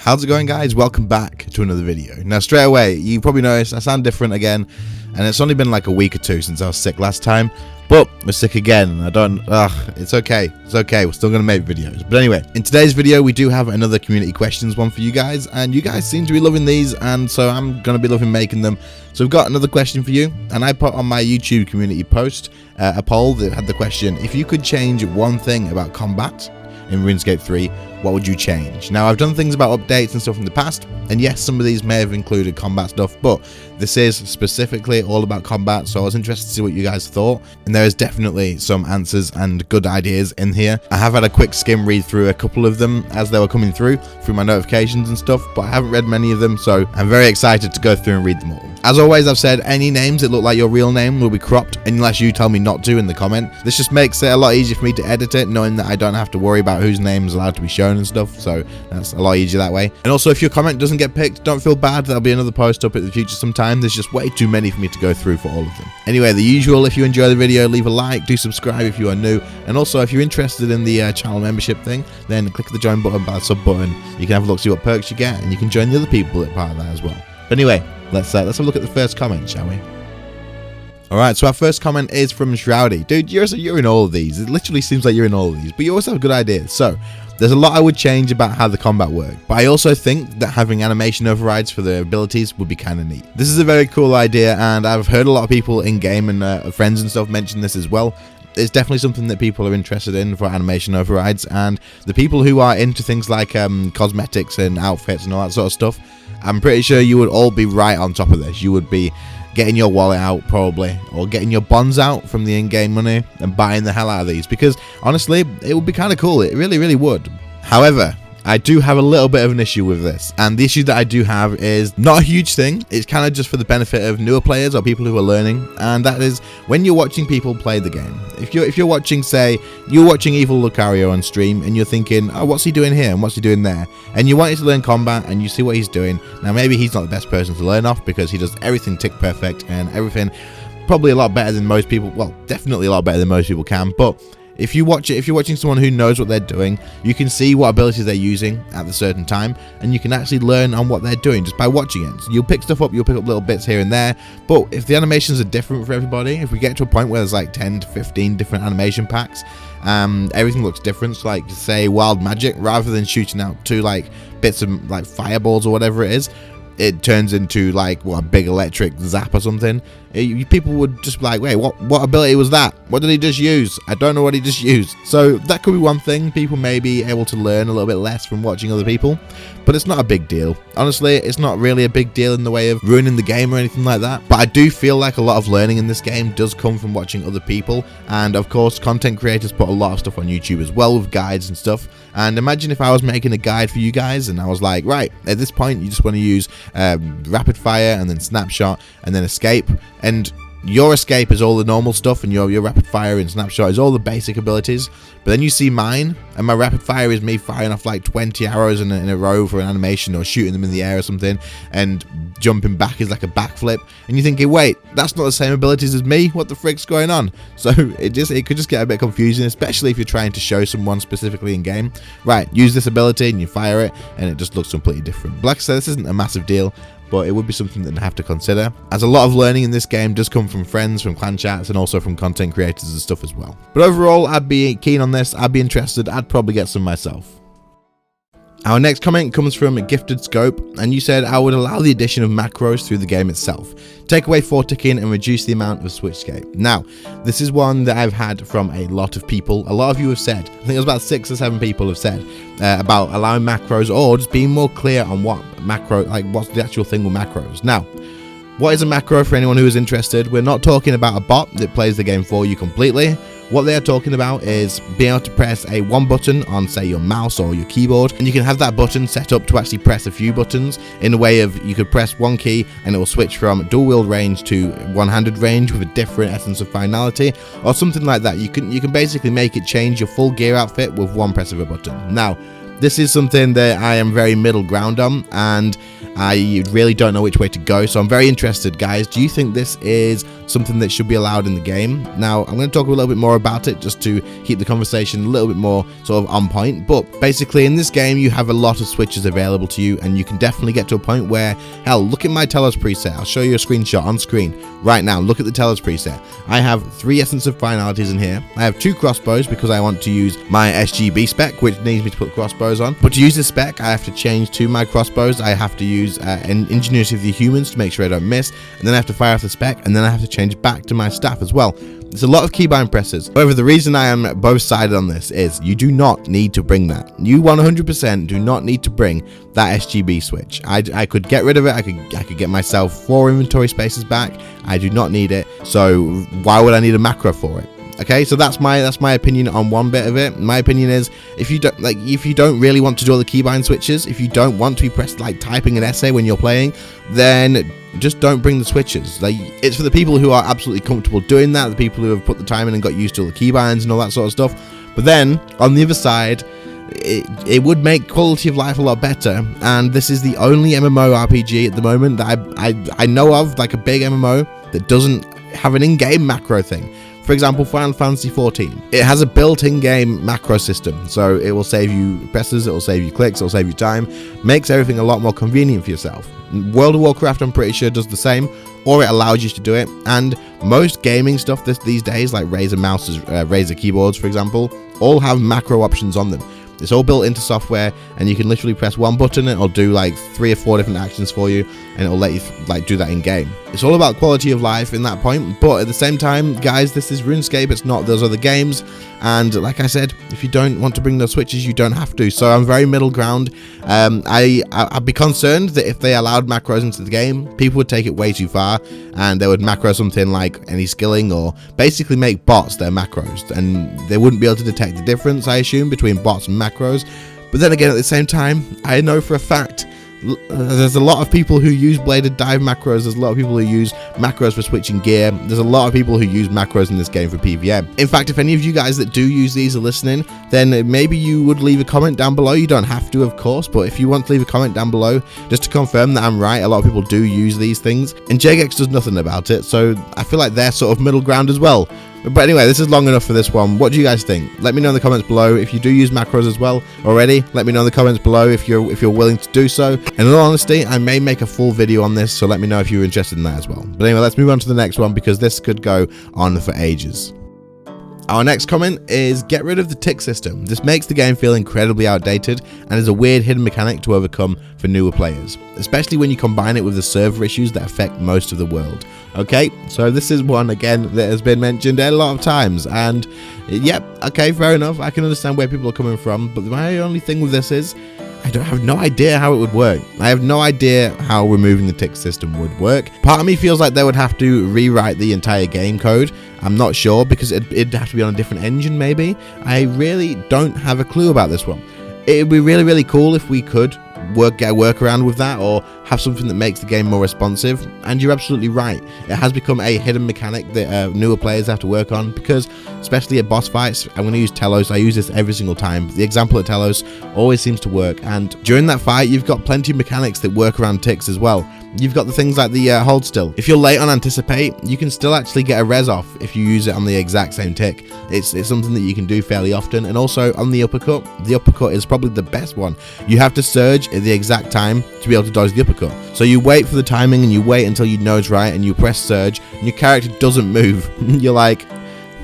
How's it going, guys? Welcome back to another video. Now, straight away, you probably noticed I sound different again, and it's only been like a week or two since I was sick last time, but we're sick again. It's okay. It's okay. We're still going to make videos. But anyway, in today's video, we do have another community questions one for you guys, and you guys seem to be loving these, and so I'm going to be loving making them. So we've got another question for you, and I put on my YouTube community post a poll that had the question, if you could change one thing about combat in RuneScape 3, what would you change? Now, I've done things about updates and stuff in the past, and yes, some of these may have included combat stuff, but this is specifically all about combat, so I was interested to see what you guys thought, and there is definitely some answers and good ideas in here. I have had a quick skim read through a couple of them as they were coming through my notifications and stuff, but I haven't read many of them, so I'm very excited to go through and read them all. As always, I've said any names that look like your real name will be cropped unless you tell me not to in the comment. This just makes it a lot easier for me to edit it, knowing that I don't have to worry about whose name is allowed to be shown and stuff, so that's a lot easier that way. And also, if your comment doesn't get picked, don't feel bad. There'll be another post up in the future sometime. There's just way too many for me to go through for all of them. Anyway, the usual, if you enjoy the video, leave a like, do subscribe if you are new, and also if you're interested in the channel membership thing, then click the join button by the sub button. You can have a look, see what perks you get, and you can join the other people that are part of that as well. But anyway, let's have a look at the first comment, shall we? Alright, so our first comment is from Shroudy. Dude, you're in all of these. It literally seems like you're in all of these, but you also have good ideas. So, there's a lot I would change about how the combat worked, but I also think that having animation overrides for the abilities would be kind of neat. This is a very cool idea, and I've heard a lot of people in game and friends and stuff mention this as well. It's definitely something that people are interested in for animation overrides, and the people who are into things like cosmetics and outfits and all that sort of stuff, I'm pretty sure you would all be right on top of this. You would be getting your wallet out probably, or getting your bonds out from the in-game money and buying the hell out of these, because honestly, it would be kind of cool. It really would. However, I do have a little bit of an issue with this, and the issue that I do have is not a huge thing. It's kind of just for the benefit of newer players or people who are learning, and that is when you're watching people play the game. If you're watching, say, you're watching Evil Lucario on stream, and you're thinking, oh, what's he doing here and what's he doing there, and you want to learn combat, and you see what he's doing. Now, maybe he's not the best person to learn off because he does everything tick perfect and everything probably a lot better than most people. Well, definitely a lot better than most people can, but if you're watching someone who knows what they're doing, you can see what abilities they're using at a certain time, and you can actually learn on what they're doing just by watching it. So you'll pick stuff up, you'll pick up little bits here and there, but if the animations are different for everybody, if we get to a point where there's like 10 to 15 different animation packs, everything looks different. So like, say, wild magic, rather than shooting out two like bits of like fireballs or whatever it is, it turns into like a big electric zap or something. People would just be like, wait, what ability was that? What did he just use? I don't know what he just used. So that could be one thing. People may be able to learn a little bit less from watching other people, but it's not a big deal. Honestly, it's not really a big deal in the way of ruining the game or anything like that. But I do feel like a lot of learning in this game does come from watching other people. And of course, content creators put a lot of stuff on YouTube as well with guides and stuff. And imagine if I was making a guide for you guys and I was like, right, at this point, you just want to use rapid fire and then snapshot and then escape. And your escape is all the normal stuff, and your rapid fire and snapshot is all the basic abilities. But then you see mine, and my rapid fire is me firing off like 20 arrows in a row for an animation, or shooting them in the air or something, and jumping back is like a backflip. And you're thinking, wait, that's not the same abilities as me? What the frick's going on? So it could just get a bit confusing, especially if you're trying to show someone specifically in game. Right, use this ability and you fire it, and it just looks completely different. But like I said, this isn't a massive deal, but it would be something that I have to consider, as a lot of learning in this game does come from friends, from clan chats, and also from content creators and stuff as well. But overall, I'd be keen on this, I'd be interested, I'd probably get some myself. Our next comment comes from Gifted Scope, and you said, I would allow the addition of macros through the game itself. Take away 4 ticking and reduce the amount of switchscape. Now, this is one that I've had from a lot of people. A lot of you have said, I think it was about 6 or 7 people have said about allowing macros, or just being more clear on what macro, like what's the actual thing with macros. Now, what is a macro for anyone who is interested? We're not talking about a bot that plays the game for you completely. What they are talking about is being able to press one button on, say, your mouse or your keyboard, and you can have that button set up to actually press a few buttons in a way of you could press one key and it will switch from dual wield range to one-handed range with a different essence of finality, or something like that. You can basically make it change your full gear outfit with one press of a button. Now, this is something that I am very middle ground on, and I really don't know which way to go, so I'm very interested, guys. Do you think this is something that should be allowed in the game? Now, I'm going to talk a little bit more about it just to keep the conversation a little bit more sort of on point. But basically, in this game, you have a lot of switches available to you, and you can definitely get to a point where, hell, look at my Telos preset. I'll show you a screenshot on screen right now. Look at the Telos preset. I have 3 Essence of Finalities in here. I have 2 crossbows because I want to use my SGB spec, which needs me to put crossbows on. But to use this spec, I have to change to my crossbows. I have to use an Ingenuity of the Humans to make sure I don't miss, and then I have to fire off the spec, and then I have to change back to my staff as well. There's a lot of keybind presses. However, the reason I am both sided on this is you do not need to bring that. You 100% do not need to bring that SGB switch. I could get rid of it. I could get myself 4 inventory spaces back. I do not need it. So why would I need a macro for it? Okay, so that's my opinion on one bit of it. My opinion is if you don't really want to do all the keybind switches, if you don't want to be pressed like typing an essay when you're playing, then just don't bring the switches. Like, it's for the people who are absolutely comfortable doing that, the people who have put the time in and got used to all the keybinds and all that sort of stuff. But then on the other side, it would make quality of life a lot better, and this is the only MMORPG at the moment that I know of, like a big MMO, that doesn't have an in-game macro thing. For example, Final Fantasy XIV. It has a built-in game macro system, so it will save you presses, it will save you clicks, it will save you time, makes everything a lot more convenient for yourself. World of Warcraft, I'm pretty sure, does the same, or it allows you to do it, and most gaming stuff these days, like Razer mouses, Razer keyboards, for example, all have macro options on them. It's all built into software, and you can literally press one button and it'll do like 3 or 4 different actions for you, and it'll let you like do that in game. It's all about quality of life in that point, but at the same time, guys, this is RuneScape, it's not those other games, and like I said, if you don't want to bring those switches, you don't have to. So I'm very middle ground. I'd be concerned that if they allowed macros into the game, people would take it way too far, and they would macro something like any skilling, or basically make bots their macros, and they wouldn't be able to detect the difference, I assume, between bots and macros. But then again, at the same time, I know for a fact there's a lot of people who use bladed dive macros. There's a lot of people who use macros for switching gear. There's a lot of people who use macros in this game for PvM. In fact, if any of you guys that do use these are listening, then maybe you would leave a comment down below. You don't have to, of course, but if you want to leave a comment down below just to confirm that I'm right, a lot of people do use these things, and Jagex does nothing about it, so I feel like they're sort of middle ground as well. But anyway, this is long enough for this one. What do you guys think? Let me know in the comments below. If you do use macros as well already, let me know in the comments below if you're willing to do so. And in all honesty, I may make a full video on this, so let me know if you're interested in that as well. But anyway, let's move on to the next one, because this could go on for ages. Our next comment is get rid of the tick system. This makes the game feel incredibly outdated and is a weird hidden mechanic to overcome for newer players, especially when you combine it with the server issues that affect most of the world. Okay, so this is one again that has been mentioned a lot of times, and yep, okay, fair enough. I can understand where people are coming from, but my only thing with this is I have no idea how it would work. I have no idea how removing the tick system would work. Part of me feels like they would have to rewrite the entire game code. I'm not sure, because it'd have to be on a different engine maybe. I really don't have a clue about this one. It would be really, really cool if we could get a workaround with that, or have something that makes the game more responsive. And you're absolutely right, it has become a hidden mechanic that newer players have to work on, because especially at boss fights, I'm going to use Telos. I use this every single time. The example of Telos always seems to work, and during that fight you've got plenty of mechanics that work around ticks as well. You've got the things like the hold still. If you're late on anticipate, you can still actually get a res off if you use it on the exact same tick. It's something that you can do fairly often. And also on the uppercut is probably the best one. You have to surge at the exact time to be able to dodge the uppercut. So you wait for the timing, and you wait until you know it's right, and you press surge, and your character doesn't move. You're like,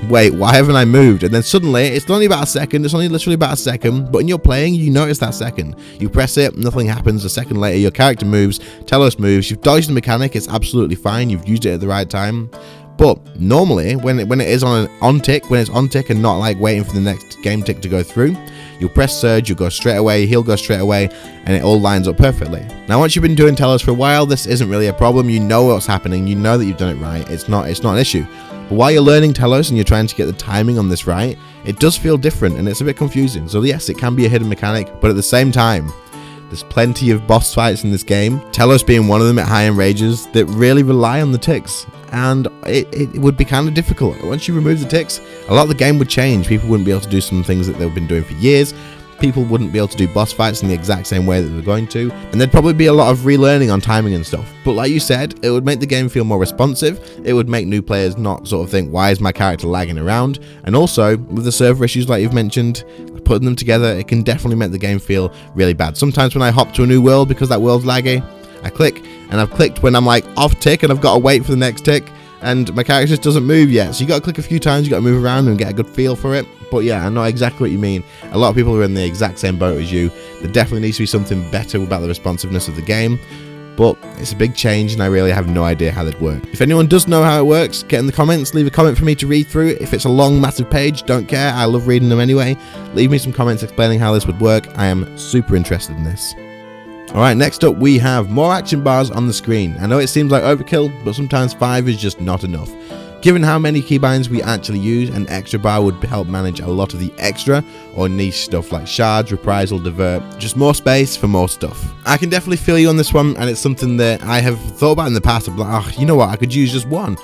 wait, why haven't I moved? And then suddenly, it's only about a second, it's only literally about a second, but when you're playing, you notice that second. You press it, nothing happens. A second later, your character moves, Telos moves, you've dodged the mechanic, it's absolutely fine, you've used it at the right time. But normally, when it is on tick, when it's on tick and not like waiting for the next game tick to go through, you'll press surge, you'll go straight away, he'll go straight away, and it all lines up perfectly. Now, once you've been doing Telos for a while, this isn't really a problem. You know what's happening, you know that you've done it right, it's not an issue. But while you're learning Telos and you're trying to get the timing on this right, it does feel different and it's a bit confusing. So yes, it can be a hidden mechanic, but at the same time, there's plenty of boss fights in this game, Telos being one of them at high-end rages, that really rely on the ticks. And it would be kind of difficult. Once you remove the ticks, a lot of the game would change. People wouldn't be able to do some things that they've been doing for years. people wouldn't be able to do boss fights in the exact same way that they're going to, and there'd probably be a lot of relearning on timing and stuff. But like you said, it would make the game feel more responsive. It would make new players not sort of think, why is my character lagging around? And also, with the server issues like you've mentioned, putting them together, it can definitely make the game feel really bad. Sometimes when I hop to a new world because that world's laggy, I click, and I've clicked when I'm like off tick and I've got to wait for the next tick, and my character just doesn't move yet. So you got to click a few times, you got to move around and get a good feel for it. But yeah, I know exactly what you mean. A lot of people are in the exact same boat as you. There definitely needs to be something better about the responsiveness of the game. But it's a big change and I really have no idea how that'd work. If anyone does know how it works, get in the comments, leave a comment for me to read through. If it's a long, massive page, don't care. I love reading them anyway. Leave me some comments explaining how this would work. I am super interested in this. Alright, next up we have more action bars on the screen. I know it seems like overkill, but sometimes 5 is just not enough. Given how many keybinds we actually use, an extra bar would help manage a lot of the extra or niche stuff like shards, reprisal, divert, just more space for more stuff. I can definitely feel you on this one, and it's something that I have thought about in the past. I'm like, oh, you know what, I could use just one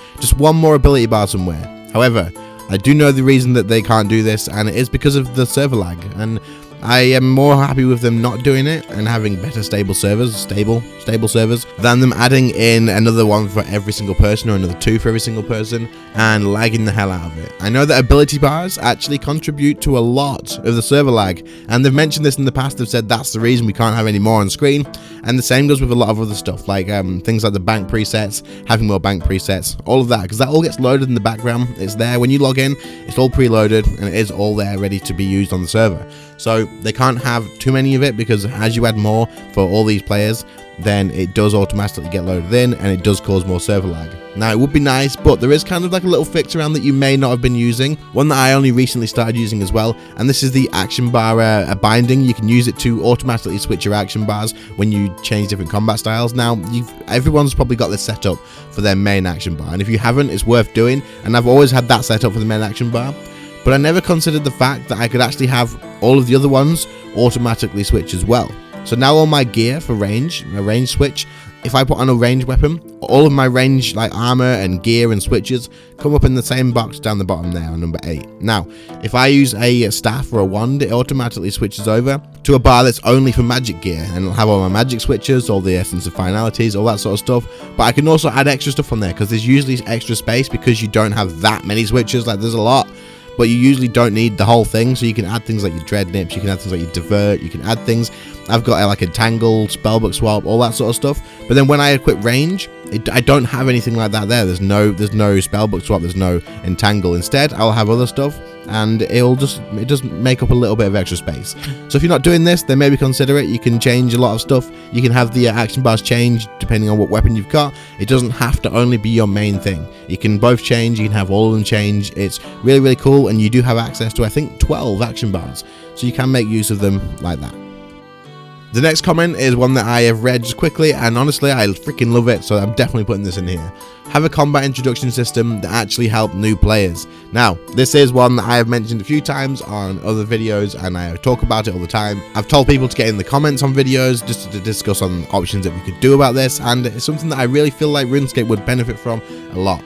more ability bar somewhere. However, I do know the reason that they can't do this, and it is because of the server lag, and I am more happy with them not doing it and having better stable servers, stable servers, than them adding in another one for every single person or another 2 for every single person and lagging the hell out of it. I know that ability bars actually contribute to a lot of the server lag, and they've mentioned this in the past. They've said that's the reason we can't have any more on screen, and the same goes with a lot of other stuff like things like the bank presets, having more bank presets, all of that, because that all gets loaded in the background. It's there when you log in, it's all preloaded and it is all there ready to be used on the server. So they can't have too many of it, because as you add more for all these players, then it does automatically get loaded in and it does cause more server lag. Now it would be nice, but there is kind of like a little fix around that you may not have been using, one that I only recently started using as well, and this is the action bar binding. You can use it to automatically switch your action bars when you change different combat styles. Now everyone's probably got this set up for their main action bar, and if you haven't, it's worth doing, and I've always had that set up for the main action bar. But I never considered the fact that I could actually have all of the other ones automatically switch as well. So now all my gear for range, a range switch, if I put on a ranged weapon, all of my range like armor and gear and switches come up in the same box down the bottom there on number 8. Now, if I use a staff or a wand, it automatically switches over to a bar that's only for magic gear, and it'll have all my magic switches, all the essence of finalities, all that sort of stuff. But I can also add extra stuff on there, because there's usually extra space because you don't have that many switches. Like, there's a lot, but you usually don't need the whole thing, so you can add things like your dread nips, you can add things like your divert, you can add things. I've got like a tangle, spellbook swap, all that sort of stuff. But then when I equip range, I don't have anything like that there. There's no spellbook swap, there's no entangle. Instead, I'll have other stuff, and it does make up a little bit of extra space. So if you're not doing this, then maybe consider it. You can change a lot of stuff. You can have the action bars change depending on what weapon you've got. It doesn't have to only be your main thing. You can both change, you can have all of them change. It's really, really cool, and you do have access to, I think, 12 action bars. So you can make use of them like that. The next comment is one that I have read just quickly, and honestly I freaking love it, so I'm definitely putting this in here. Have a combat introduction system that actually help new players. Now, this is one that I have mentioned a few times on other videos, and I talk about it all the time. I've told people to get in the comments on videos just to discuss on options that we could do about this, and it's something that I really feel like RuneScape would benefit from a lot.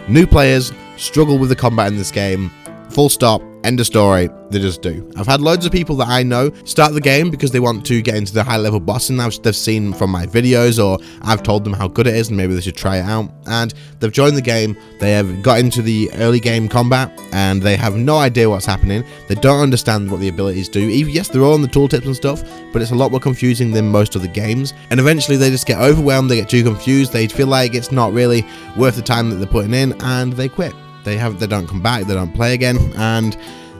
New players struggle with the combat in this game. Full stop, end of story, they just do. I've had loads of people that I know start the game because they want to get into the high level boss, and now they've seen from my videos, or I've told them how good it is and maybe they should try it out, and they've joined the game, they have got into the early game combat, and they have no idea what's happening. They don't understand what the abilities do. Yes, they're all on the tooltips and stuff, but it's a lot more confusing than most of the games, and eventually they just get overwhelmed, they get too confused, they feel like it's not really worth the time that they're putting in, and they quit. They don't come back, they don't play again, and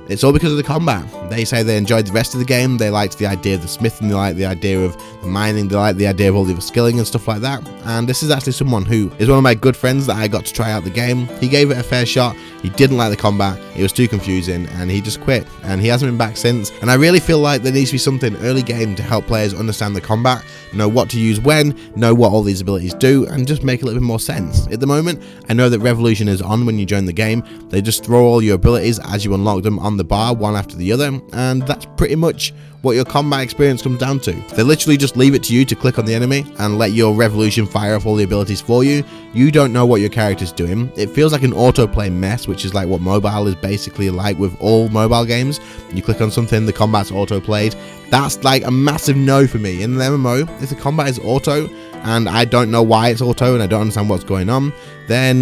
it's all because of the combat. They say they enjoyed the rest of the game, they liked the idea of the smithing, they liked the idea of the mining, they liked the idea of all the skilling and stuff like that. And this is actually someone who is one of my good friends that I got to try out the game. He gave it a fair shot, he didn't like the combat, it was too confusing, and he just quit, and he hasn't been back since. And I really feel like there needs to be something early game to help players understand the combat, know what to use when, know what all these abilities do, and just make a little bit more sense. At the moment, I know that Revolution is on when you join the game. They just throw all your abilities as you unlock them on the bar, one after the other, and that's pretty much what your combat experience comes down to. They literally just leave it to you to click on the enemy and let your revolution fire off all the abilities for you. You don't know what your character's doing. It feels like an autoplay mess, which is like what mobile is basically like with all mobile games. You click on something, the combat's auto-played. That's like a massive no for me. In an MMO, if the combat is auto, and I don't know why it's auto and I don't understand what's going on, then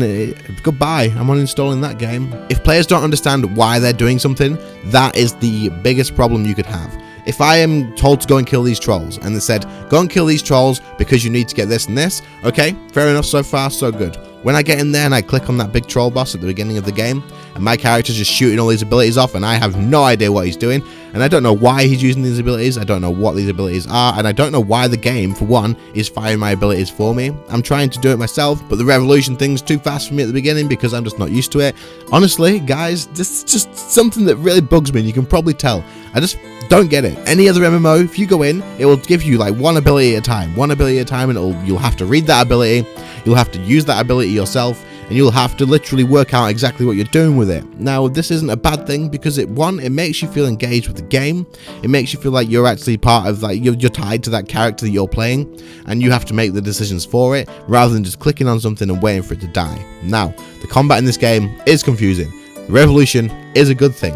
goodbye, I'm uninstalling that game. If players don't understand why they're doing something, that is the biggest problem you could have. If I am told to go and kill these trolls, and they said, go and kill these trolls because you need to get this and this, okay, fair enough, so far, so good. When I get in there and I click on that big troll boss at the beginning of the game, and my character's just shooting all these abilities off, and I have no idea what he's doing, and I don't know why he's using these abilities, I don't know what these abilities are, and I don't know why the game, for one, is firing my abilities for me. I'm trying to do it myself, but the revolution thing's too fast for me at the beginning because I'm just not used to it. Honestly, guys, this is just something that really bugs me, and you can probably tell. I just don't get it. Any other MMO, if you go in, it will give you like one ability at a time, and you'll have to read that ability, you'll have to use that ability yourself, and you'll have to literally work out exactly what you're doing with it. Now, this isn't a bad thing because it makes you feel engaged with the game. It makes you feel like you're actually part of, like, you're tied to that character that you're playing, and you have to make the decisions for it rather than just clicking on something and waiting for it to die. Now, the combat in this game is confusing. The revolution is a good thing,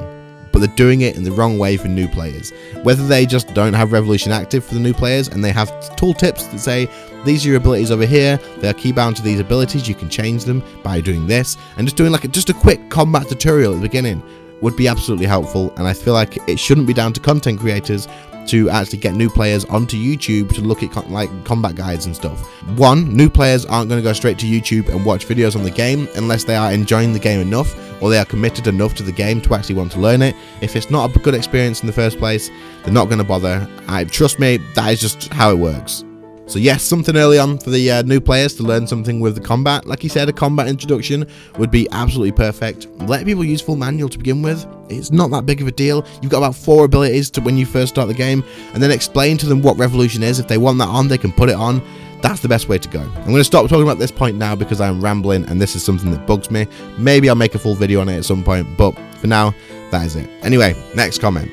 but they're doing it in the wrong way for new players. Whether they just don't have revolution active for the new players and they have tooltips that say, these are your abilities over here, they're key bound to these abilities, you can change them by doing this, and just doing like just a quick combat tutorial at the beginning would be absolutely helpful. And I feel like it shouldn't be down to content creators to actually get new players onto YouTube to look at like combat guides and stuff. One, new players aren't going to go straight to YouTube and watch videos on the game unless they are enjoying the game enough or they are committed enough to the game to actually want to learn it. If it's not a good experience in the first place, they're not going to bother. Trust me, that is just how it works. So yes, something early on for the new players to learn something with the combat. Like he said, a combat introduction would be absolutely perfect. Let people use full manual to begin with. It's not that big of a deal. You've got about 4 abilities to when you first start the game, and then explain to them what revolution is. If they want that on, they can put it on. That's the best way to go. I'm going to stop talking about this point now because I'm rambling and this is something that bugs me. Maybe I'll make a full video on it at some point, but for now, that is it. Anyway, next comment.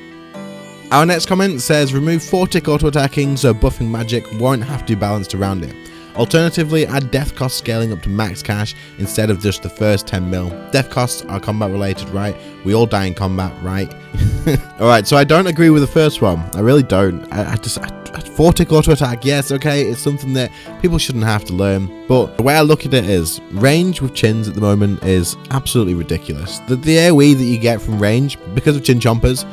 Our next comment says, remove 4-tick auto-attacking so buffing magic won't have to be balanced around it. Alternatively, add death cost scaling up to max cash instead of just the first 10 mil. Death costs are combat related, right? We all die in combat, right? Alright, so I don't agree with the first one. I really don't. 4-tick auto-attack, yes, okay, it's something that people shouldn't have to learn. But the way I look at it is, range with chins at the moment is absolutely ridiculous. The AoE that you get from range, because of chin chompers,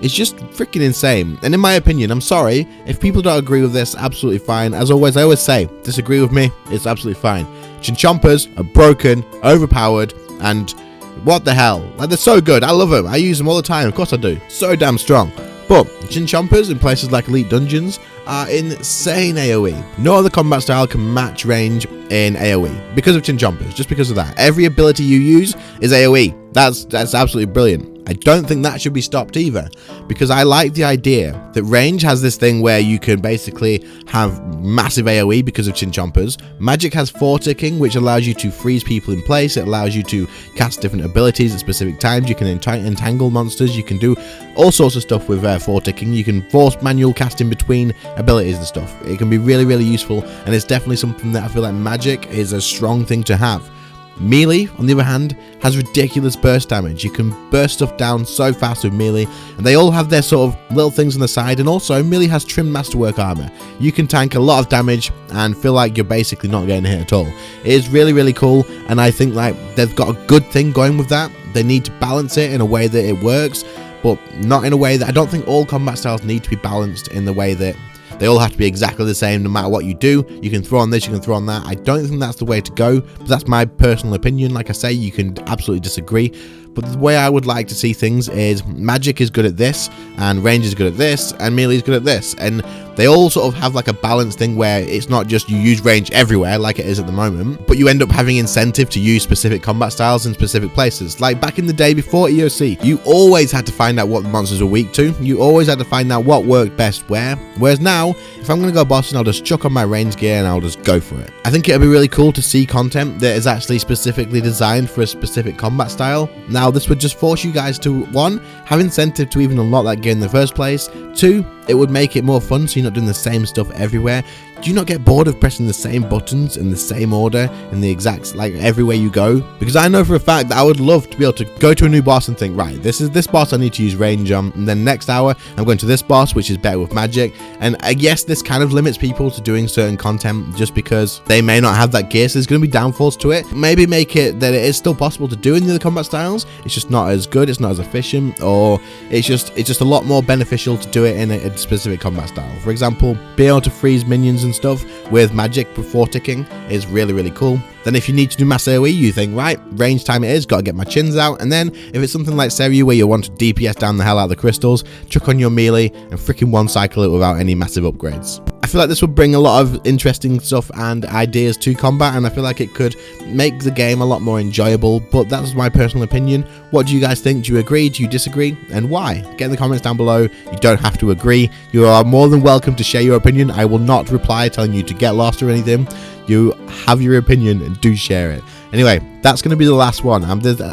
it's just freaking insane. And in my opinion, I'm sorry, if people don't agree with this, absolutely fine. As always, I always say, disagree with me, it's absolutely fine. Chin chompers are broken, overpowered, and what the hell? Like, they're so good, I love them, I use them all the time, of course I do. So damn strong. But chin chompers in places like Elite Dungeons are insane AoE. No other combat style can match range in AoE because of chin chompers, just because of that. Every ability you use is AoE. That's absolutely brilliant. I don't think that should be stopped either, because I like the idea that range has this thing where you can basically have massive AoE because of chin chompers. Magic has 4-ticking, which allows you to freeze people in place. It allows you to cast different abilities at specific times. You can entangle monsters. You can do all sorts of stuff with 4-ticking. You can force manual casting between abilities and stuff. It can be really, really useful, and it's definitely something that I feel like Magic is a strong thing to have. Melee, on the other hand, has ridiculous burst damage. You can burst stuff down so fast with melee, and they all have their sort of little things on the side, and also melee has trimmed masterwork armor. You can tank a lot of damage and feel like you're basically not getting hit at all. It is really, really cool, and I think like they've got a good thing going with that. They need to balance it in a way that it works, but not in a way that I don't think all combat styles need to be balanced in the way that they all have to be exactly the same no matter what you do. You can throw on this, you can throw on that. I don't think that's the way to go, but that's my personal opinion. Like I say, you can absolutely disagree. But the way I would like to see things is magic is good at this, and range is good at this, and melee is good at this. And they all sort of have like a balanced thing where it's not just you use range everywhere like it is at the moment, but you end up having incentive to use specific combat styles in specific places. Like back in the day before EOC, you always had to find out what the monsters were weak to. You always had to find out what worked best where. Whereas now, if I'm going to go bossing, I'll just chuck on my range gear and I'll just go for it. I think it'll be really cool to see content that is actually specifically designed for a specific combat style. Now, this would just force you guys to, 1, have incentive to even unlock that gear in the first place, 2, It would make it more fun so you're not doing the same stuff everywhere. Do you not get bored of pressing the same buttons in the same order in the exact, like, everywhere you go? Because I know for a fact that I would love to be able to go to a new boss and think, right, this is this boss I need to use range on, and then next hour I'm going to this boss which is better with magic. And I guess this kind of limits people to doing certain content just because they may not have that gear, so there's going to be downfalls to it. Maybe make it that it is still possible to do in the other combat styles, it's just not as good, it's not as efficient, or it's just a lot more beneficial to do it in a specific combat style. For example, being able to freeze minions and stuff with magic before ticking is really, really cool. Then if you need to do mass AoE, you think, right, range time it is, gotta get my chins out. And then if it's something like Seiryu where you want to DPS down the hell out of the crystals, chuck on your melee and freaking one cycle it without any massive upgrades. I feel like this would bring a lot of interesting stuff and ideas to combat, and I feel like it could make the game a lot more enjoyable, but that's my personal opinion. What do you guys think? Do you agree? Do you disagree? And why? Get in the comments down below. You don't have to agree. You are more than welcome to share your opinion. I will not reply telling you to get lost or anything. You have your opinion and do share it. Anyway, that's going to be the last one.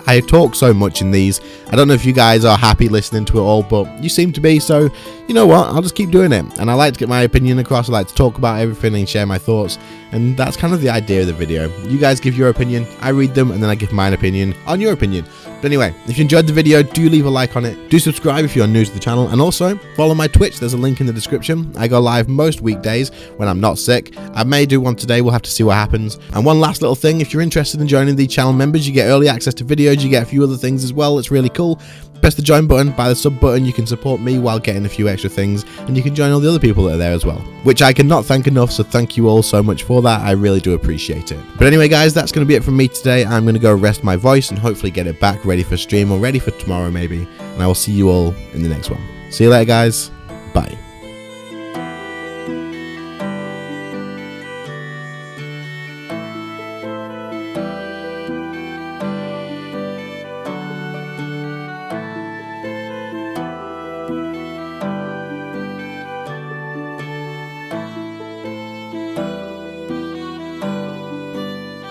I talk so much in these. I don't know if you guys are happy listening to it all, but you seem to be, so you know what? I'll just keep doing it. And I like to get my opinion across. I like to talk about everything and share my thoughts. And that's kind of the idea of the video. You guys give your opinion, I read them, and then I give mine opinion on your opinion. But anyway, if you enjoyed the video, do leave a like on it. Do subscribe if you're new to the channel, and also follow my Twitch. There's a link in the description. I go live most weekdays when I'm not sick. I may do one today. We'll have to see what happens. And one last little thing, if you're interested in joining the channel members, you get early access to videos. You get a few other things as well. It's really cool. Press the join button, by the sub button, you can support me while getting a few extra things, and you can join all the other people that are there as well, which I cannot thank enough, so thank you all so much for that. I really do appreciate it. But anyway guys, that's going to be it from me today. I'm going to go rest my voice and hopefully get it back ready for stream, or ready for tomorrow maybe, and I will see you all in the next one. See you later guys, bye.